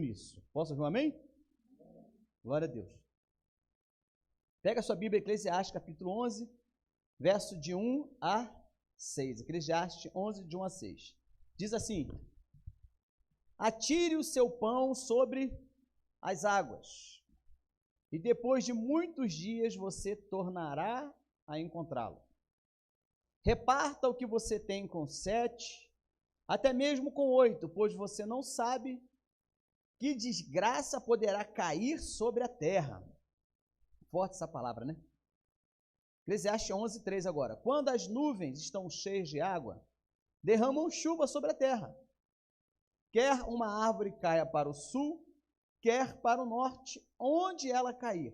isso. Posso ouvir um amém? Glória a Deus. Pega a sua Bíblia, Eclesiastes, capítulo 11, verso de 1 a 6. Eclesiastes 11, de 1 a 6. Diz assim: atire o seu pão sobre as águas, e depois de muitos dias você tornará a encontrá-lo. Reparta o que você tem com 7, até mesmo com 8, pois você não sabe que desgraça poderá cair sobre a terra. Forte essa palavra, né? Eclesiastes 11, 3 agora. Quando as nuvens estão cheias de água, derramam chuva sobre a terra. Quer uma árvore caia para o sul, quer para o norte, onde ela cair.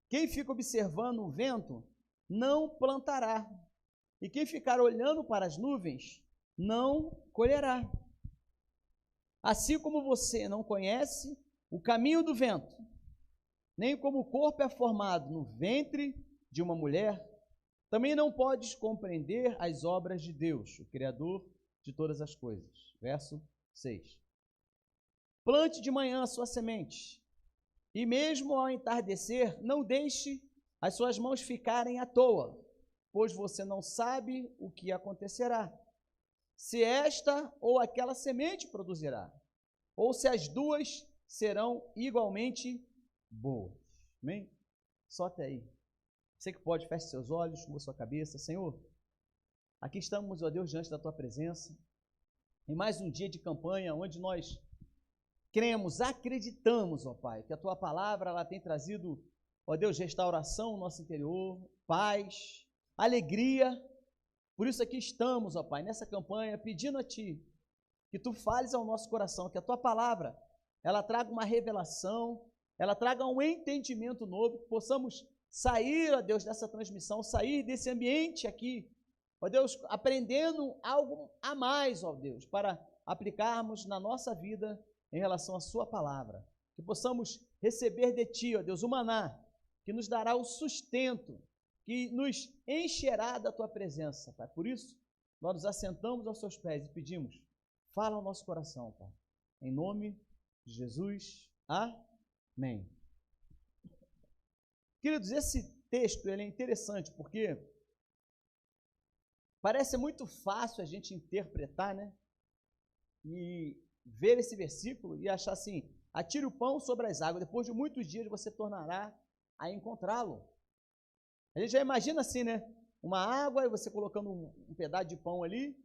Quem fica observando o vento não plantará, e quem ficar olhando para as nuvens não colherá. Assim como você não conhece o caminho do vento, nem como o corpo é formado no ventre de uma mulher, também não podes compreender as obras de Deus, o Criador de todas as coisas. Verso 6. Plante de manhã a sua semente, e mesmo ao entardecer, não deixe as suas mãos ficarem à toa, pois você não sabe o que acontecerá, se esta ou aquela semente produzirá, ou se as duas serão igualmente boas. Amém? Só até aí. Você que pode, feche seus olhos, curva sua cabeça. Senhor, aqui estamos, ó Deus, diante da Tua presença, em mais um dia de campanha, onde nós cremos, acreditamos, ó Pai, que a Tua palavra, ela tem trazido, ó Deus, restauração no nosso interior, paz, alegria. Por isso aqui estamos, ó Pai, nessa campanha, pedindo a Ti, que Tu fales ao nosso coração, que a Tua palavra, ela traga uma revelação, ela traga um entendimento novo, que possamos sair, ó Deus, dessa transmissão, sair desse ambiente aqui, ó Deus, aprendendo algo a mais, ó Deus, para aplicarmos na nossa vida em relação à Sua palavra, que possamos receber de Ti, ó Deus, o maná, que nos dará o sustento, que nos encherá da Tua presença, Pai. Por isso, nós nos assentamos aos Seus pés e pedimos, fala ao nosso coração, Pai, em nome de Jesus, amém. Queridos, esse texto ele é interessante porque parece muito fácil a gente interpretar, né? E ver esse versículo e achar assim: atire o pão sobre as águas, depois de muitos dias você tornará a encontrá-lo. A gente já imagina assim, né? Uma água e você colocando um pedaço de pão ali,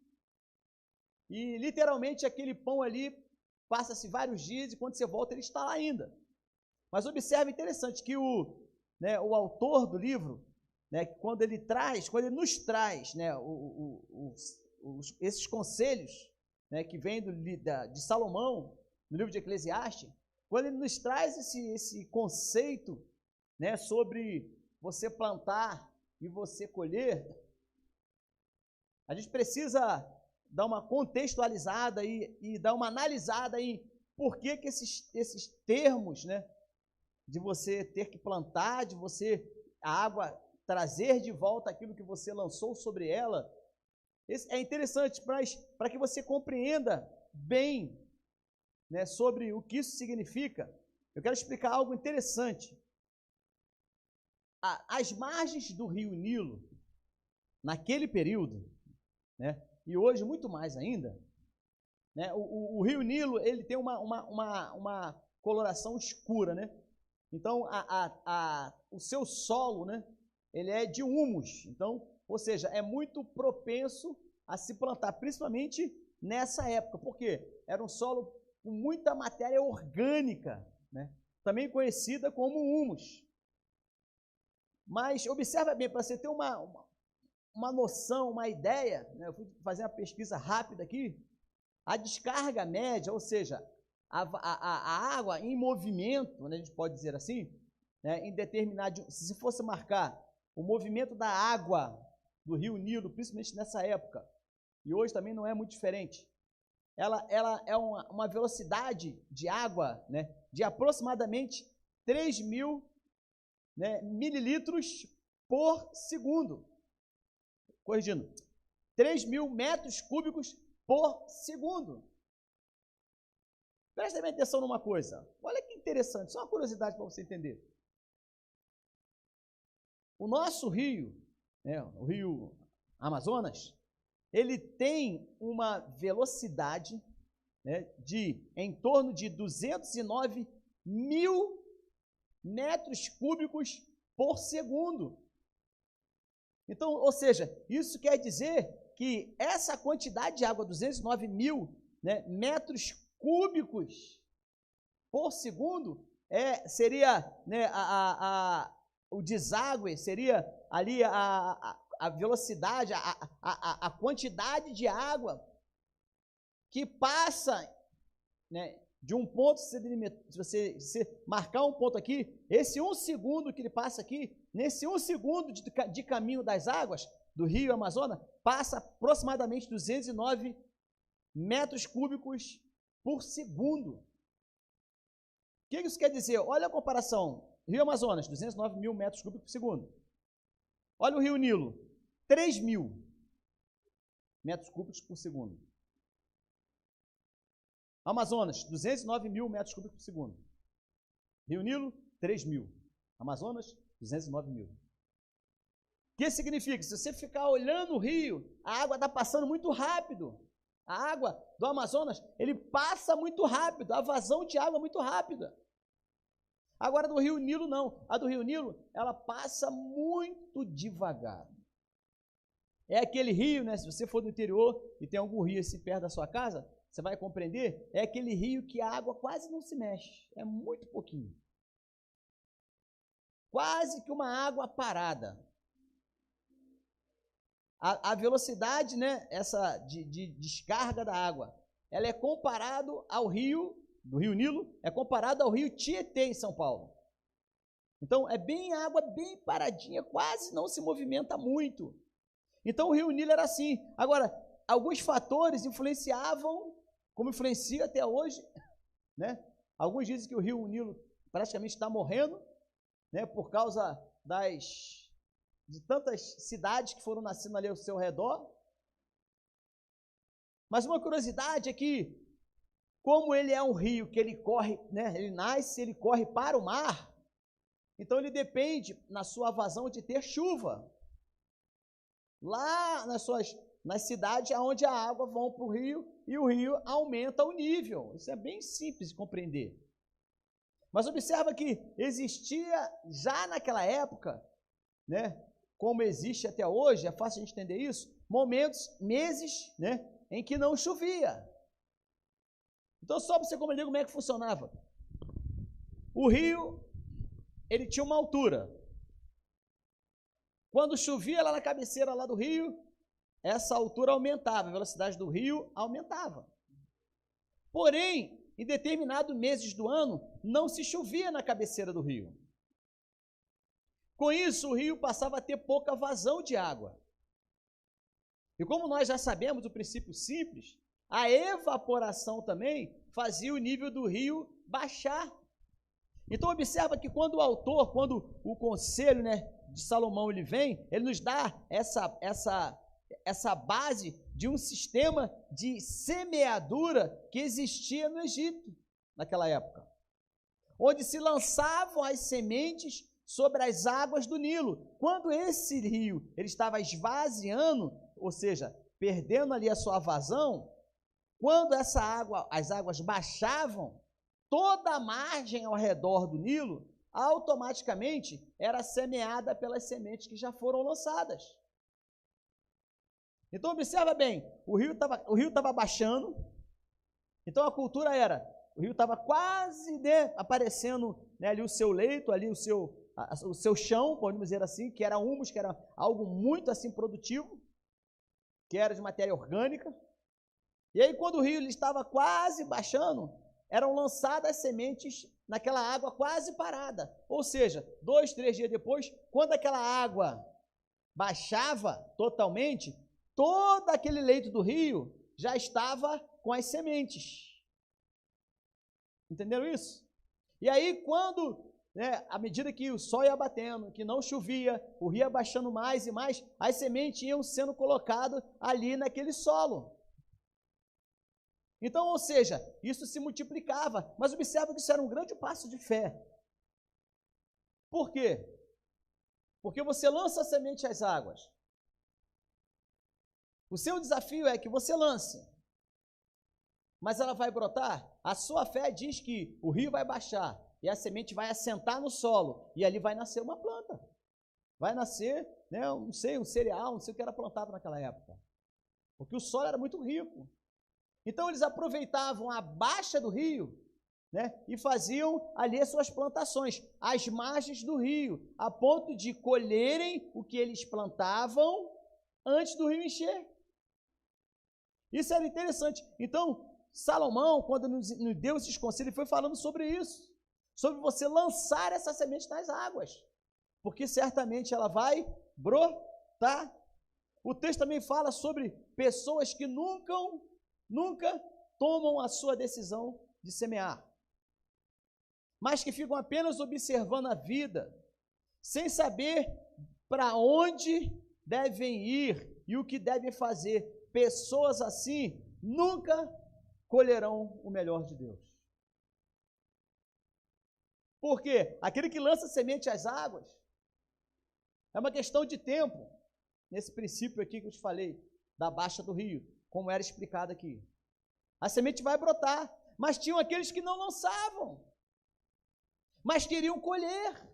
e literalmente aquele pão ali passa-se vários dias e quando você volta ele está lá ainda. Mas observe, interessante, que o autor do livro, né, quando ele nos traz, né, esses conselhos, né, que vêm de Salomão, no livro de Eclesiastes, quando ele nos traz esse conceito, né, sobre você plantar e você colher, a gente precisa dar uma contextualizada e dar uma analisada em por que esses termos, né, de você ter que plantar, de você, a água, trazer de volta aquilo que você lançou sobre ela. É interessante para que você compreenda bem, né, sobre o que isso significa. Eu quero explicar algo interessante. As margens do rio Nilo, naquele período, né, e hoje muito mais ainda, né, o rio Nilo ele tem uma coloração escura, né? Então, o seu solo, né, ele é de humus, então, ou seja, é muito propenso a se plantar, principalmente nessa época, porque era um solo com muita matéria orgânica, né, também conhecida como humus. Mas observa bem, para você ter uma noção, uma ideia, né, eu fui fazer uma pesquisa rápida aqui, a descarga média, ou seja, a água em movimento, né, a gente pode dizer assim, né, em determinado, se fosse marcar o movimento da água do rio Nilo, principalmente nessa época, e hoje também não é muito diferente, ela é uma velocidade de água, né, de aproximadamente 3.000, né, mililitros por segundo, corrigindo, 3.000 metros cúbicos por segundo. Presta bem atenção numa coisa. Olha que interessante, só uma curiosidade para você entender. O nosso rio, né, o rio Amazonas, ele tem uma velocidade, né, de em torno de 209 mil metros cúbicos por segundo. Então, ou seja, isso quer dizer que essa quantidade de água, 209 mil, né, metros cúbicos por segundo, seria, né, o deságue, seria ali a velocidade, a quantidade de água que passa, né, de um ponto, se você marcar um ponto aqui, esse 1 segundo que ele passa aqui, nesse 1 segundo de caminho das águas do rio Amazonas, passa aproximadamente 209 metros cúbicos por segundo. O que isso quer dizer? Olha a comparação. Rio Amazonas, 209 mil metros cúbicos por segundo. Olha o Rio Nilo, 3 mil metros cúbicos por segundo. Amazonas, 209 mil metros cúbicos por segundo. Rio Nilo, 3 mil. Amazonas, 209 mil. O que significa? Se você ficar olhando o rio, a água está passando muito rápido. A água do Amazonas, ele passa muito rápido, a vazão de água é muito rápida. Agora, do Rio Nilo, não. A do Rio Nilo, ela passa muito devagar. É aquele rio, né? Se você for do interior e tem algum rio assim perto da sua casa, você vai compreender, é aquele rio que a água quase não se mexe, é muito pouquinho. Quase que uma água parada. A velocidade, né, essa de descarga da água, ela é comparado ao rio, do Rio Nilo, é comparado ao rio Tietê em São Paulo. Então, é bem água, bem paradinha, quase não se movimenta muito. Então, o Rio Nilo era assim. Agora, alguns fatores influenciavam, como influencia até hoje, né? Alguns dizem que o Rio Nilo praticamente está morrendo, né, por causa de tantas cidades que foram nascendo ali ao seu redor. Mas uma curiosidade é que, como ele é um rio que ele corre, né, ele nasce, ele corre para o mar, então ele depende, na sua vazão, de ter chuva. Lá nas cidades onde a água vai para o rio e o rio aumenta o nível. Isso é bem simples de compreender. Mas observa que existia já naquela época, né, como existe até hoje, é fácil a gente entender isso, momentos, meses, né, em que não chovia. Então, só para você compreender como é que funcionava. O rio, ele tinha uma altura. Quando chovia lá na cabeceira lá do rio, essa altura aumentava, a velocidade do rio aumentava. Porém, em determinados meses do ano, não se chovia na cabeceira do rio. Com isso, o rio passava a ter pouca vazão de água. E como nós já sabemos o princípio simples, a evaporação também fazia o nível do rio baixar. Então, observa que quando o conselho, né, de Salomão ele vem, ele nos dá essa base de um sistema de semeadura que existia no Egito, naquela época, onde se lançavam as sementes sobre as águas do Nilo. Quando esse rio ele estava esvaziando, ou seja, perdendo ali a sua vazão, quando as águas baixavam, toda a margem ao redor do Nilo automaticamente era semeada pelas sementes que já foram lançadas. Então, observa bem, o rio estava baixando, então a cultura era, o rio estava quase, né, aparecendo, né, ali o seu leito, ali o seu chão, podemos dizer assim, que era humus, que era algo muito assim produtivo, que era de matéria orgânica. E aí, quando o rio ele estava quase baixando, eram lançadas as sementes naquela água quase parada. Ou seja, 2, 3 dias depois, quando aquela água baixava totalmente, todo aquele leito do rio já estava com as sementes. Entenderam isso? E aí, quando, né, à medida que o sol ia batendo, que não chovia, o rio ia baixando mais e mais, as sementes iam sendo colocadas ali naquele solo. Então, ou seja, isso se multiplicava, mas observa que isso era um grande passo de fé. Por quê? Porque você lança a semente às águas. O seu desafio é que você lance, mas ela vai brotar. A sua fé diz que o rio vai baixar e a semente vai assentar no solo e ali vai nascer uma planta. Vai nascer, né, não sei, um cereal, não sei o que era plantado naquela época. Porque o solo era muito rico. Então eles aproveitavam a baixa do rio, né, e faziam ali as suas plantações, às margens do rio, a ponto de colherem o que eles plantavam antes do rio encher. Isso era interessante. Então, Salomão, quando nos deu esses conselhos, ele foi falando sobre isso, sobre você lançar essa semente nas águas, porque certamente ela vai brotar. O texto também fala sobre pessoas que nunca tomam a sua decisão de semear, mas que ficam apenas observando a vida, sem saber para onde devem ir e o que devem fazer. Pessoas assim nunca colherão o melhor de Deus. Por quê? Aquele que lança semente às águas é uma questão de tempo. Nesse princípio aqui que eu te falei, da baixa do rio, como era explicado aqui. A semente vai brotar, mas tinham aqueles que não lançavam, mas queriam colher.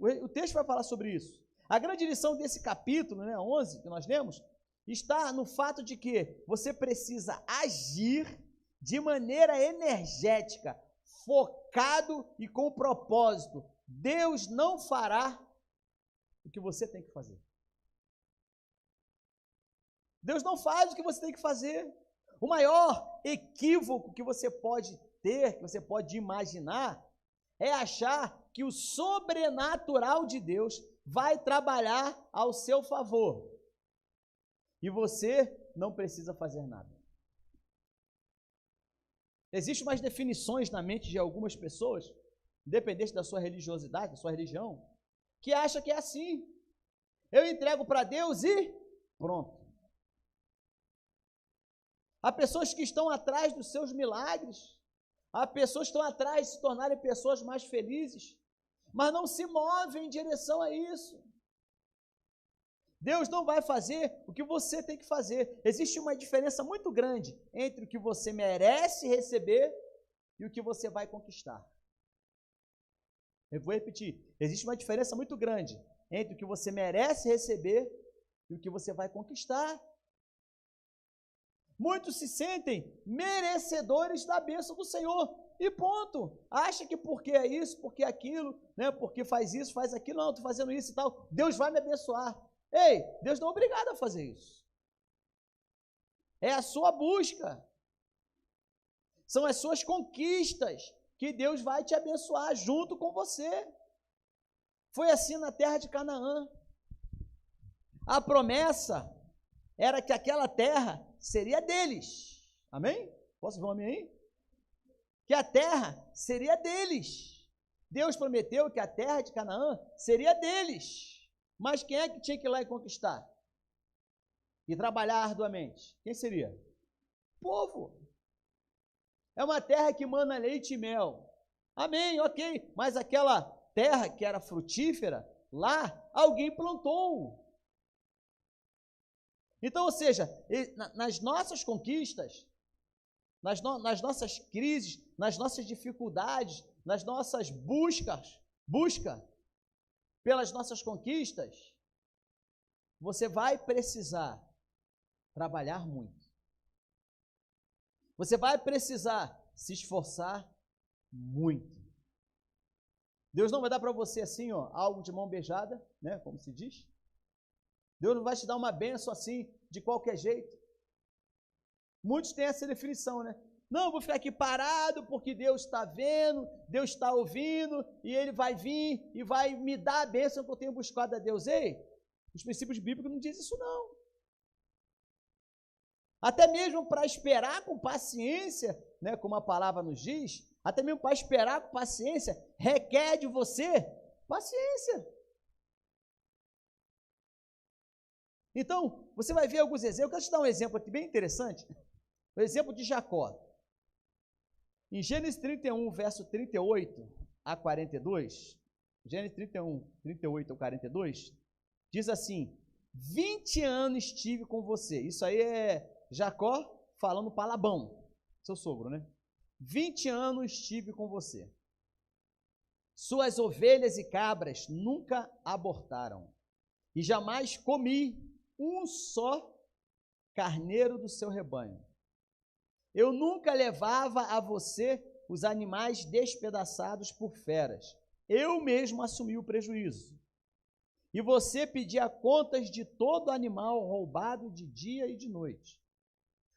O texto vai falar sobre isso. A grande lição desse capítulo, 11, que nós lemos, está no fato de que você precisa agir de maneira energética, focado e com propósito. Deus não fará o que você tem que fazer. Deus não faz o que você tem que fazer. O maior equívoco que você pode ter, que você pode imaginar, é achar que o sobrenatural de Deus vai trabalhar ao seu favor e você não precisa fazer nada. Existem umas definições na mente de algumas pessoas, independente da sua religiosidade, da sua religião, que acha que é assim. Eu entrego para Deus e pronto. Há pessoas que estão atrás dos seus milagres, há pessoas que estão atrás de se tornarem pessoas mais felizes, mas não se movem em direção a isso. Deus não vai fazer o que você tem que fazer. Existe uma diferença muito grande entre o que você merece receber e o que você vai conquistar. Eu vou repetir. Existe uma diferença muito grande entre o que você merece receber e o que você vai conquistar. Muitos se sentem merecedores da bênção do Senhor e ponto. Acha que porque é isso, porque é aquilo, porque faz isso, faz aquilo, não, estou fazendo isso e tal, Deus vai me abençoar. Ei, Deus não é obrigado a fazer isso. É a sua busca. São as suas conquistas que Deus vai te abençoar junto com você. Foi assim na terra de Canaã. A promessa era que aquela terra seria deles. Amém? Posso ver um amém aí? Que a terra seria deles. Deus prometeu que a terra de Canaã seria deles. Mas quem é que tinha que ir lá e conquistar? E trabalhar arduamente? Quem seria? O povo. É uma terra que mana leite e mel. Amém, ok. Mas aquela terra que era frutífera, lá alguém plantou. Então, ou seja, nas nossas conquistas, nas nossas crises, nas nossas dificuldades, nas nossas busca pelas nossas conquistas, você vai precisar trabalhar muito. Você vai precisar se esforçar muito. Deus não vai dar para você assim, algo de mão beijada, como se diz. Deus não vai te dar uma bênção assim, de qualquer jeito. Muitos têm essa definição, Não, vou ficar aqui parado porque Deus está vendo, Deus está ouvindo, e Ele vai vir e vai me dar a bênção que eu tenho buscado a Deus. Ei, os princípios bíblicos não dizem isso não. Até mesmo para esperar com paciência, como a palavra nos diz, até mesmo para esperar com paciência, requer de você paciência. Então, você vai ver alguns exemplos. Eu quero te dar um exemplo aqui bem interessante. O exemplo de Jacó. Em Gênesis 31, verso 38 a 42, Gênesis 31, 38 a 42, diz assim: 20 anos estive com você. Isso aí é Jacó falando para Labão, seu sogro, né? 20 anos estive com você. Suas ovelhas e cabras nunca abortaram, e jamais comi um só carneiro do seu rebanho. Eu nunca levava a você os animais despedaçados por feras. Eu mesmo assumi o prejuízo. E você pedia contas de todo animal roubado de dia e de noite.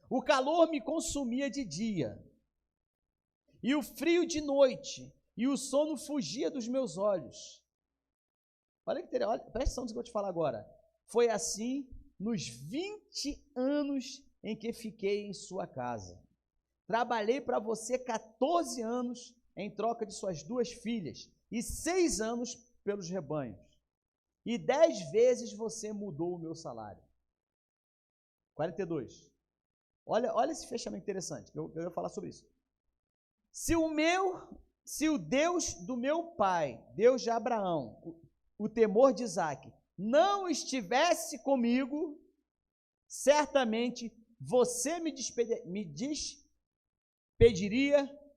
O calor me consumia de dia, e o frio de noite, e o sono fugia dos meus olhos. Olha que interessante, presta atenção no que eu vou te falar agora. Foi assim nos 20 anos em que fiquei em sua casa. Trabalhei para você 14 anos em troca de suas 2 filhas e 6 anos pelos rebanhos. E 10 vezes você mudou o meu salário. 42. Olha esse fechamento interessante, eu ia falar sobre isso. Se o Deus do meu pai, Deus de Abraão, o temor de Isaac, não estivesse comigo, certamente você me despediria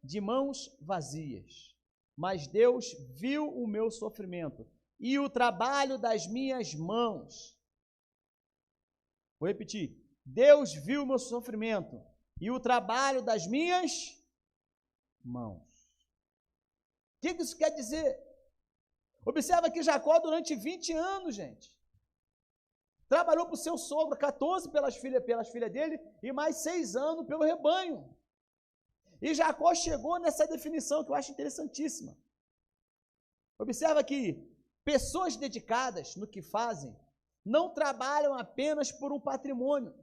de mãos vazias. Mas Deus viu o meu sofrimento e o trabalho das minhas mãos. Vou repetir. Deus viu o meu sofrimento e o trabalho das minhas mãos. O que isso quer dizer? Observa que Jacó, durante 20 anos, gente, trabalhou para o seu sogro, 14 pelas filhas dele e mais 6 anos pelo rebanho. E Jacó chegou nessa definição que eu acho interessantíssima. Observa que pessoas dedicadas no que fazem não trabalham apenas por um patrimônio,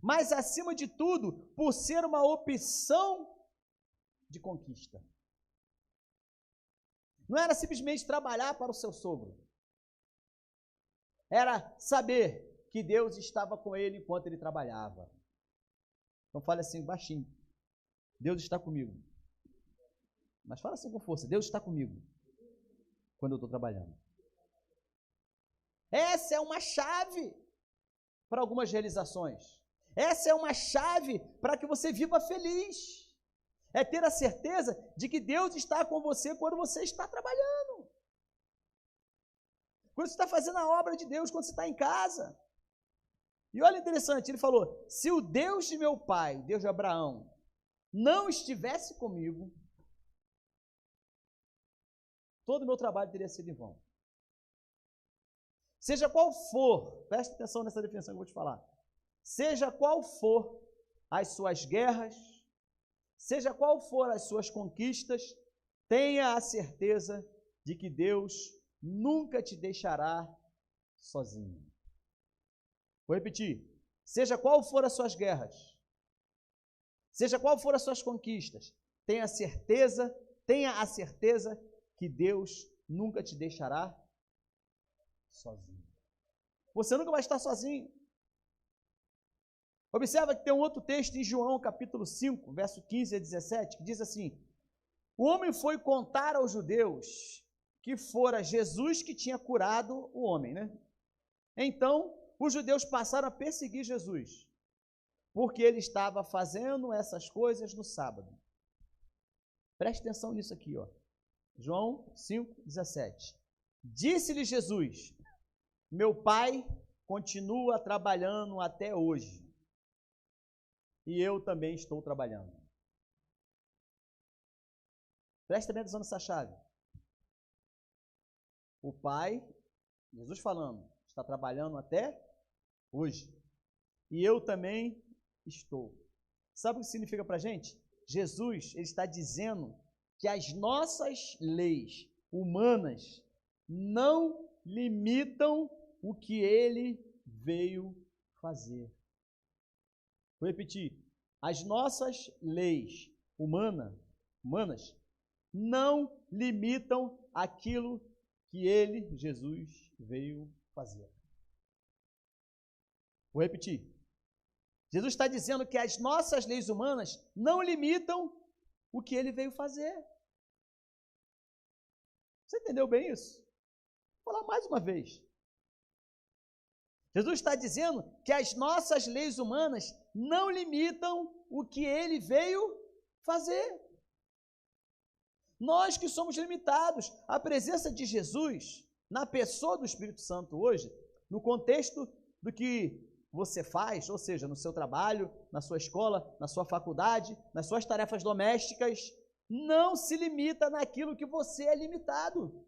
mas, acima de tudo, por ser uma opção de conquista. Não era simplesmente trabalhar para o seu sogro. Era saber que Deus estava com ele enquanto ele trabalhava. Então fale assim, baixinho. Deus está comigo. Mas fala assim com força. Deus está comigo quando eu estou trabalhando. Essa é uma chave para algumas realizações. Essa é uma chave para que você viva feliz. É ter a certeza de que Deus está com você quando você está trabalhando. Quando você está fazendo a obra de Deus, quando você está em casa. E olha interessante, ele falou, se o Deus de meu pai, Deus de Abraão, não estivesse comigo, todo o meu trabalho teria sido em vão. Seja qual for, preste atenção nessa definição que eu vou te falar, seja qual for as suas guerras, seja qual for as suas conquistas, tenha a certeza de que Deus nunca te deixará sozinho. Vou repetir, seja qual for as suas guerras, seja qual for as suas conquistas, tenha a certeza que Deus nunca te deixará sozinho. Você nunca vai estar sozinho. Observa que tem um outro texto em João, capítulo 5, verso 15 a 17, que diz assim, o homem foi contar aos judeus que fora Jesus que tinha curado o homem, né? Então, os judeus passaram a perseguir Jesus, porque ele estava fazendo essas coisas no sábado. Preste atenção nisso aqui, ó. João 5, 17. Disse-lhe Jesus, meu pai continua trabalhando até hoje, e eu também estou trabalhando. Preste atenção nessa chave. O pai, Jesus falando, está trabalhando até hoje, e eu também estou. Sabe o que significa para a gente? Jesus, ele está dizendo que as nossas leis humanas não limitam o que ele veio fazer. Vou repetir. As nossas leis humanas não limitam aquilo que ele, Jesus, veio fazer. Vou repetir. Jesus está dizendo que as nossas leis humanas não limitam o que ele veio fazer. Você entendeu bem isso? Vou falar mais uma vez. Jesus está dizendo que as nossas leis humanas não limitam o que ele veio fazer. Nós que somos limitados, a presença de Jesus na pessoa do Espírito Santo hoje, no contexto do que você faz, ou seja, no seu trabalho, na sua escola, na sua faculdade, nas suas tarefas domésticas, não se limita naquilo que você é limitado.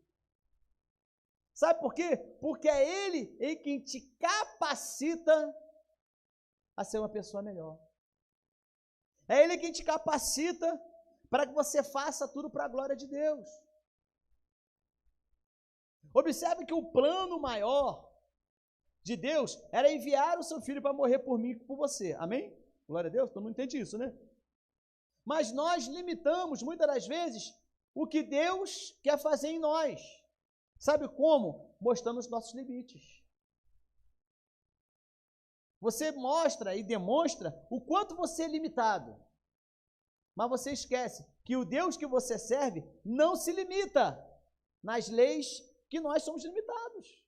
Sabe por quê? Porque é Ele em quem te capacita a ser uma pessoa melhor. É Ele quem te capacita para que você faça tudo para a glória de Deus. Observe que o plano maior de Deus era enviar o seu filho para morrer por mim e por você. Amém? Glória a Deus, todo mundo entende isso, né? Mas nós limitamos, muitas das vezes, o que Deus quer fazer em nós. Sabe como? Mostrando os nossos limites. Você mostra e demonstra o quanto você é limitado. Mas você esquece que o Deus que você serve não se limita nas leis que nós somos limitados.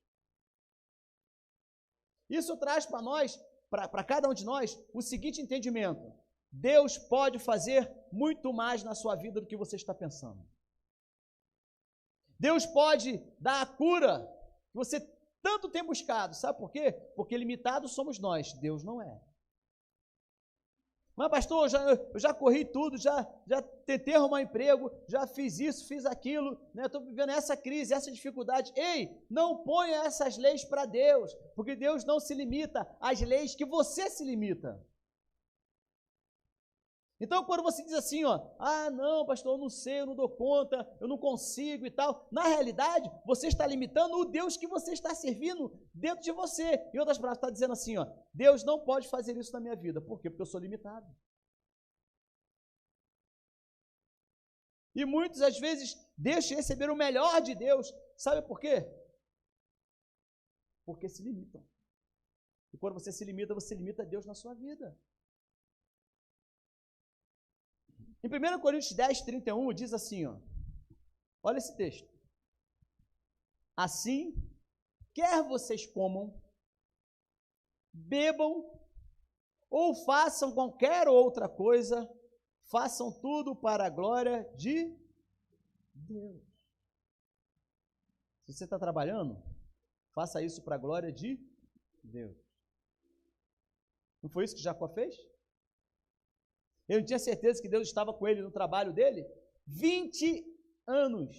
Isso traz para nós, para cada um de nós, o seguinte entendimento: Deus pode fazer muito mais na sua vida do que você está pensando. Deus pode dar a cura que você tanto tem buscado. Sabe por quê? Porque limitados somos nós, Deus não é. Mas pastor, eu já corri tudo, já tentei arrumar emprego, já fiz isso, fiz aquilo, né? Estou vivendo essa crise, essa dificuldade. Ei, não ponha essas leis para Deus, porque Deus não se limita às leis que você se limita. Então, quando você diz assim, não, pastor, eu não sei, eu não dou conta, eu não consigo e tal, na realidade, você está limitando o Deus que você está servindo dentro de você. Em outras palavras, está dizendo assim, Deus não pode fazer isso na minha vida. Por quê? Porque eu sou limitado. E muitas, às vezes, deixam de receber o melhor de Deus. Sabe por quê? Porque se limitam. E quando você se limita Deus na sua vida. Em 1 Coríntios 10, 31, diz assim, olha esse texto. Assim, quer vocês comam, bebam, ou façam qualquer outra coisa, façam tudo para a glória de Deus. Se você está trabalhando, faça isso para a glória de Deus. Não foi isso que Jacó fez? Ele não tinha certeza que Deus estava com ele no trabalho dele? 20 anos.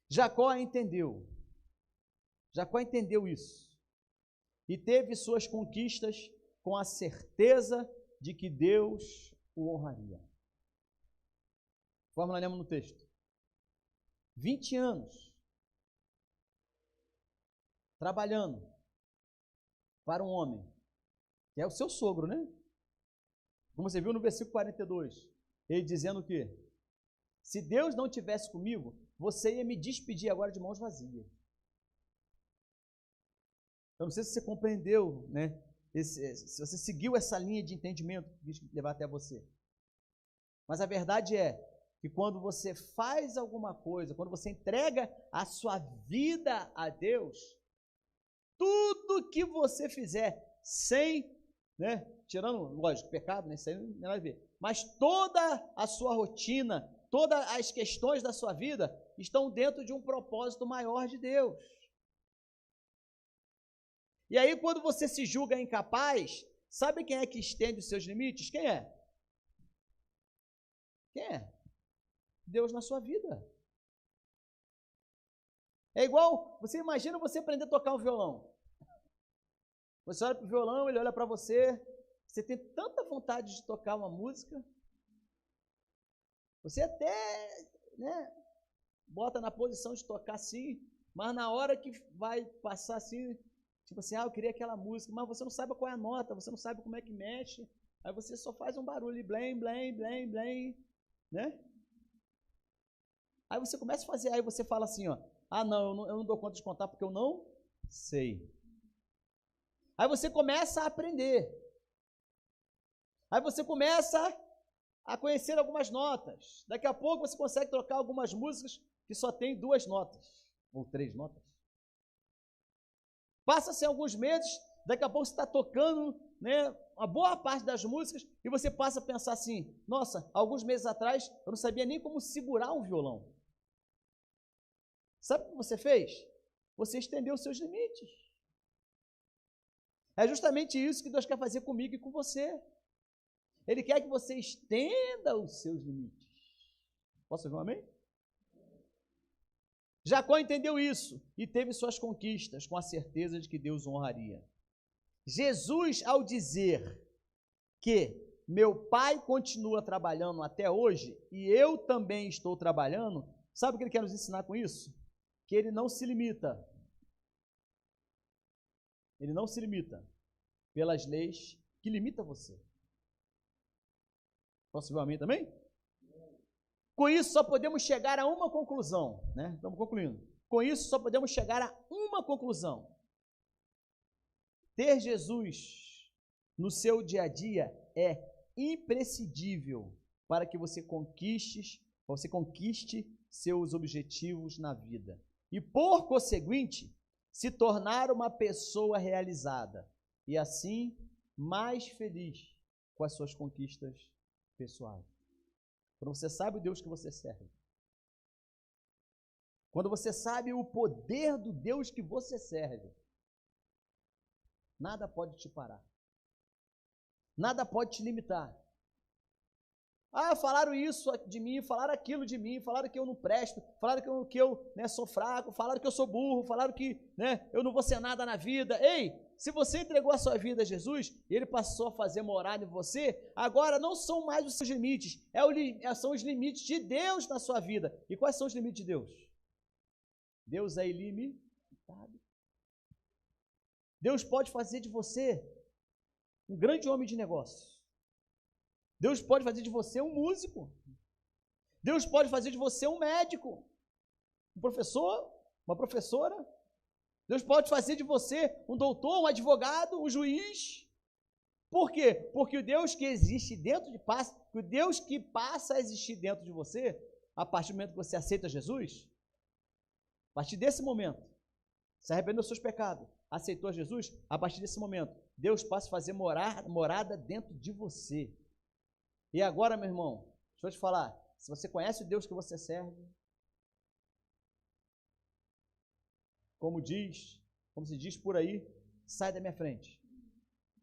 Jacó entendeu isso. E teve suas conquistas com a certeza de que Deus o honraria. Conforme nós lemos no texto. 20 anos. Trabalhando para um homem que é o seu sogro, né? Como você viu no versículo 42, ele dizendo o quê? Se Deus não tivesse comigo, você ia me despedir agora de mãos vazias. Eu não sei se você compreendeu, né? Se você seguiu essa linha de entendimento que quis levar até você. Mas a verdade é que quando você faz alguma coisa, quando você entrega a sua vida a Deus, tudo que você fizer sem, né, tirando, lógico, pecado, né, isso aí não tem nada a ver, mas toda a sua rotina, todas as questões da sua vida estão dentro de um propósito maior de Deus. E aí, quando você se julga incapaz, sabe quem é que estende os seus limites? Quem é? Quem é? Deus na sua vida. É igual, você imagina você aprender a tocar um violão. Você olha para o violão, ele olha para você, você tem tanta vontade de tocar uma música, você até, né, bota na posição de tocar assim, mas na hora que vai passar assim, tipo assim, eu queria aquela música, mas você não sabe qual é a nota, você não sabe como é que mexe, aí você só faz um barulho, blém, blém, blém, blém, né? Aí você começa a fazer, aí você fala assim, não, eu não dou conta de contar porque eu não sei. Aí você começa a aprender. Aí você começa a conhecer algumas notas. Daqui a pouco você consegue trocar algumas músicas que só tem 2 notas, ou 3 notas. Passa-se alguns meses, daqui a pouco você está tocando, né, uma boa parte das músicas e você passa a pensar assim, nossa, alguns meses atrás eu não sabia nem como segurar um violão. Sabe o que você fez? Você estendeu os seus limites. É justamente isso que Deus quer fazer comigo e com você. Ele quer que você estenda os seus limites. Posso ouvir um amém? Jacó entendeu isso e teve suas conquistas com a certeza de que Deus o honraria. Jesus, ao dizer que meu pai continua trabalhando até hoje e eu também estou trabalhando, sabe o que ele quer nos ensinar com isso? Que ele não se limita. Ele não se limita pelas leis que limitam você. Posso ver um amém também? Com isso só podemos chegar a uma conclusão, né? Estamos concluindo. Com isso só podemos chegar a uma conclusão. Ter Jesus no seu dia a dia é imprescindível para que você conquiste seus objetivos na vida. E por conseguinte, se tornar uma pessoa realizada e assim mais feliz com as suas conquistas pessoais. Quando você sabe o Deus que você serve, quando você sabe o poder do Deus que você serve, nada pode te parar, nada pode te limitar. Ah, falaram isso de mim, falaram aquilo de mim, falaram que eu não presto, falaram que eu sou fraco, falaram que eu sou burro, falaram que eu não vou ser nada na vida. Ei, se você entregou a sua vida a Jesus e Ele passou a fazer morada em você, agora não são mais os seus limites, são os limites de Deus na sua vida. E quais são os limites de Deus? Deus é ilimitado. Deus pode fazer de você um grande homem de negócio. Deus pode fazer de você um músico. Deus pode fazer de você um médico, um professor, uma professora. Deus pode fazer de você um doutor, um advogado, um juiz. Por quê? Porque o Deus que existe dentro de paz, o Deus que passa a existir dentro de você, a partir do momento que você aceita Jesus, a partir desse momento, se arrependeu dos seus pecados, aceitou Jesus, a partir desse momento, Deus passa a fazer morada dentro de você. E agora, meu irmão, deixa eu te falar, se você conhece o Deus que você serve, como se diz por aí, sai da minha frente.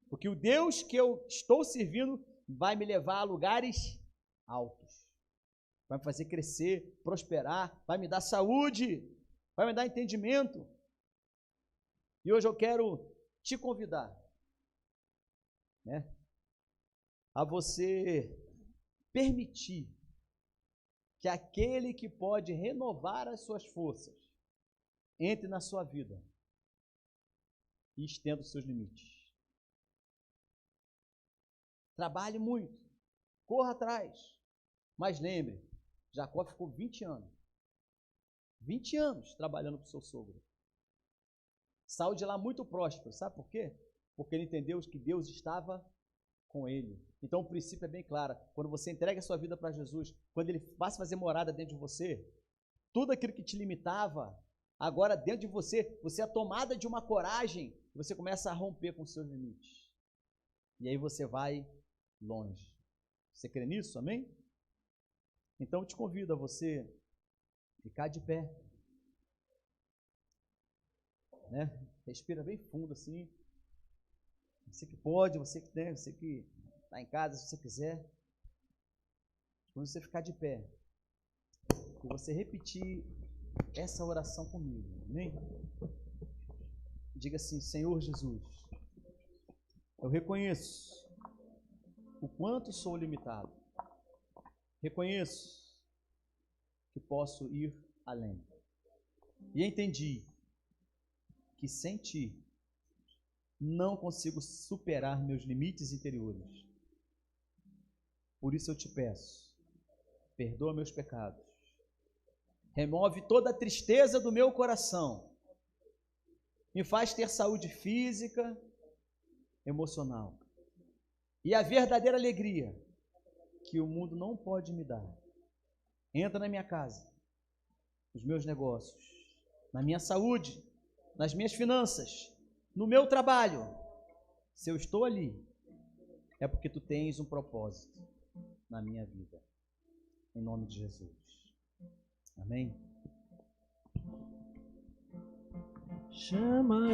Porque o Deus que eu estou servindo vai me levar a lugares altos. Vai me fazer crescer, prosperar, vai me dar saúde, vai me dar entendimento. E hoje eu quero te convidar, a você permitir que aquele que pode renovar as suas forças entre na sua vida e estenda os seus limites. Trabalhe muito, corra atrás, mas lembre, Jacó ficou 20 anos trabalhando para o seu sogro. Saiu de lá muito próspero, sabe por quê? Porque ele entendeu que Deus estava com ele. Então o princípio é bem claro, quando você entrega a sua vida para Jesus, quando Ele passa a fazer morada dentro de você, tudo aquilo que te limitava, agora dentro de você é tomada de uma coragem, e você começa a romper com os seus limites. E aí você vai longe. Você crê nisso? Amém? Então eu te convido a você ficar de pé. Respira bem fundo assim. Você que pode, você que está em casa, se você quiser. Quando você ficar de pé, e você repetir essa oração comigo, amém? Diga assim: Senhor Jesus, eu reconheço o quanto sou limitado. Reconheço que posso ir além. E entendi que sem Ti não consigo superar meus limites interiores. Por isso eu te peço, perdoa meus pecados, remove toda a tristeza do meu coração, me faz ter saúde física, emocional. E a verdadeira alegria que o mundo não pode me dar. Entra na minha casa, nos meus negócios, na minha saúde, nas minhas finanças, no meu trabalho. Se eu estou ali, é porque tu tens um propósito na minha vida. Em nome de Jesus. Amém? Chama